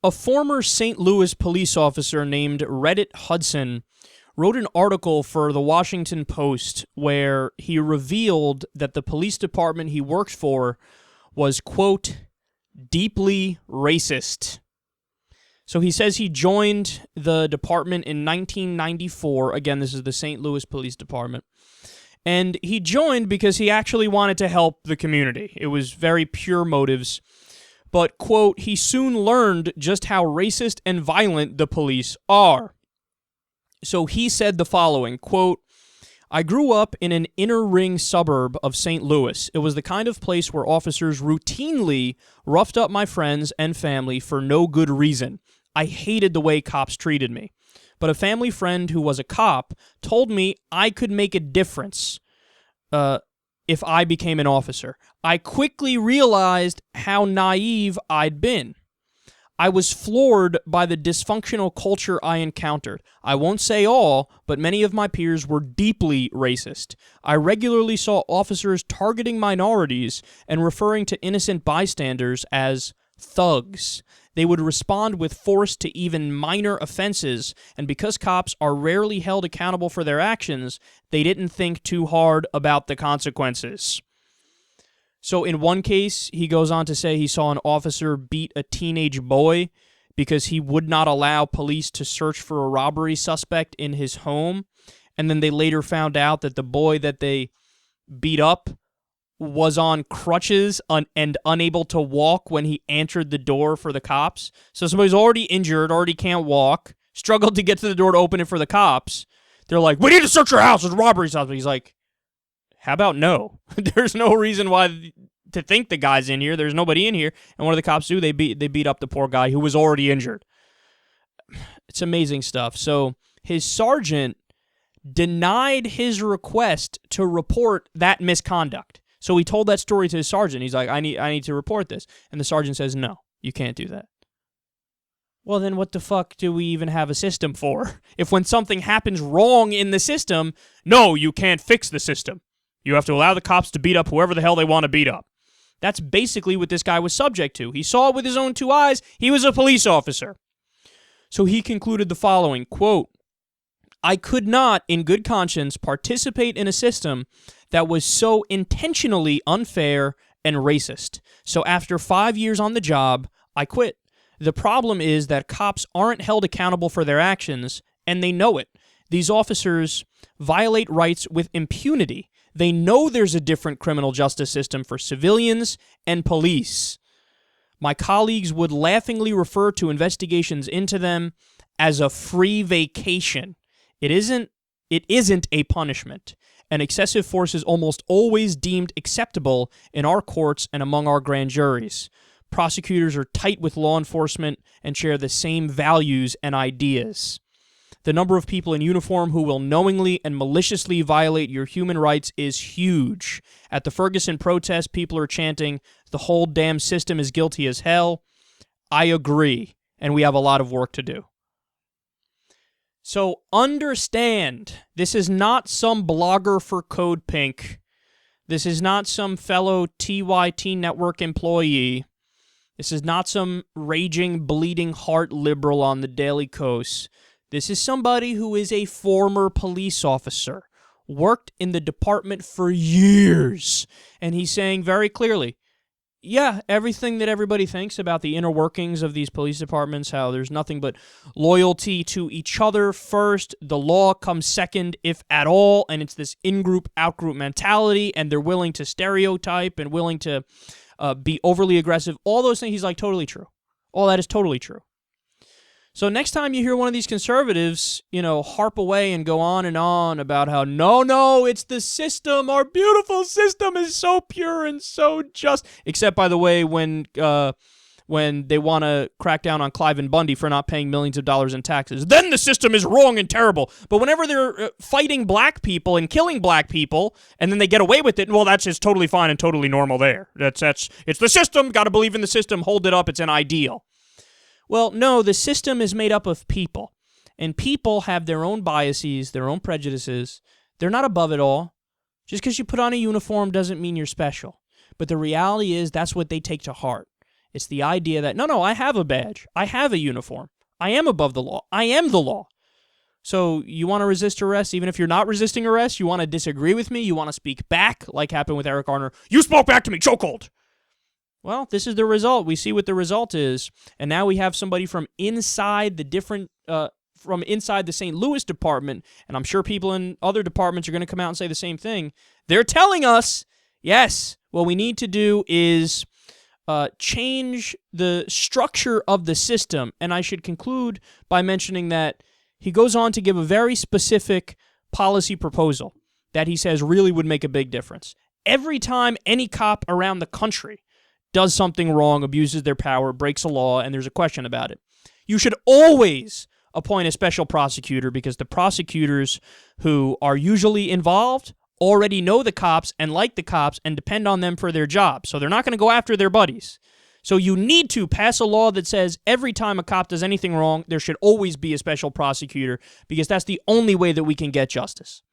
A former St. Louis police officer named Redditt Hudson wrote an article for the Washington Post where he revealed that the police department he worked for was, quote, deeply racist. So he says he joined the department in 1994. Again, this is the St. Louis Police Department. And he joined because he actually wanted to help the community. It was very pure motives. But, quote, he soon learned just how racist and violent the police are. So he said the following, quote, I grew up in an inner ring suburb of St. Louis. It was the kind of place where officers routinely roughed up my friends and family for no good reason. I hated the way cops treated me. But a family friend who was a cop told me I could make a difference if I became an officer. I quickly realized how naive I'd been. I was floored by the dysfunctional culture I encountered. I won't say all, but many of my peers were deeply racist. I regularly saw officers targeting minorities and referring to innocent bystanders as thugs. They would respond with force to even minor offenses, and because cops are rarely held accountable for their actions, they didn't think too hard about the consequences. So in one case, he goes on to say he saw an officer beat a teenage boy because he would not allow police to search for a robbery suspect in his home, and then they later found out that the boy that they beat up was on crutches and unable to walk when he answered the door for the cops. So somebody's already injured, already can't walk, struggled to get to the door to open it for the cops. They're like, we need to search your house. There's a robbery suspect. He's like, how about no? There's no reason why to think the guy's in here. There's nobody in here. And what do the cops do? They beat up the poor guy who was already injured. It's amazing stuff. So his sergeant denied his request to report that misconduct. So he told that story to his sergeant. He's like, I need to report this. And the sergeant says, no, you can't do that. Well, then what the fuck do we even have a system for? If when something happens wrong in the system, no, you can't fix the system. You have to allow the cops to beat up whoever the hell they want to beat up. That's basically what this guy was subject to. He saw it with his own two eyes. He was a police officer. So he concluded the following, quote, I could not, in good conscience, participate in a system that was so intentionally unfair and racist. So after 5 years on the job, I quit. The problem is that cops aren't held accountable for their actions, and they know it. These officers violate rights with impunity. They know there's a different criminal justice system for civilians and police. My colleagues would laughingly refer to investigations into them as a free vacation. It isn't a punishment, and excessive force is almost always deemed acceptable in our courts and among our grand juries. Prosecutors are tight with law enforcement and share the same values and ideas. The number of people in uniform who will knowingly and maliciously violate your human rights is huge. At the Ferguson protest, people are chanting, the whole damn system is guilty as hell. I agree, and we have a lot of work to do. So understand, this is not some blogger for Code Pink. This is not some fellow TYT Network employee. This is not some raging, bleeding heart liberal on the Daily Kos. This is somebody who is a former police officer, worked in the department for years, and he's saying very clearly, yeah, everything that everybody thinks about the inner workings of these police departments, how there's nothing but loyalty to each other first, the law comes second, if at all, and it's this in-group, out-group mentality, and they're willing to stereotype and willing to be overly aggressive. All those things, he's like, totally true. All that is totally true. So next time you hear one of these conservatives, harp away and go on and on about how, no, it's the system. Our beautiful system is so pure and so just. Except, by the way, when they want to crack down on Clive and Bundy for not paying millions of dollars in taxes, then the system is wrong and terrible. But whenever they're fighting black people and killing black people, and then they get away with it, well, that's just totally fine and totally normal there. It's the system. Got to believe in the system. Hold it up. It's an ideal. Well, no, the system is made up of people, and people have their own biases, their own prejudices. They're not above it all. Just because you put on a uniform doesn't mean you're special. But the reality is that's what they take to heart. It's the idea that, no, I have a badge. I have a uniform. I am above the law. I am the law. So you want to resist arrest, even if you're not resisting arrest? You want to disagree with me? You want to speak back, like happened with Eric Garner? You spoke back to me, chokehold! Well, this is the result. We see what the result is. And now we have somebody from inside the St. Louis department, and I'm sure people in other departments are going to come out and say the same thing. They're telling us, yes, what we need to do is change the structure of the system. And I should conclude by mentioning that he goes on to give a very specific policy proposal that he says really would make a big difference. Every time any cop around the country does something wrong, abuses their power, breaks a law, and there's a question about it, you should always appoint a special prosecutor, because the prosecutors who are usually involved already know the cops and like the cops and depend on them for their job. So they're not going to go after their buddies. So you need to pass a law that says every time a cop does anything wrong, there should always be a special prosecutor, because that's the only way that we can get justice.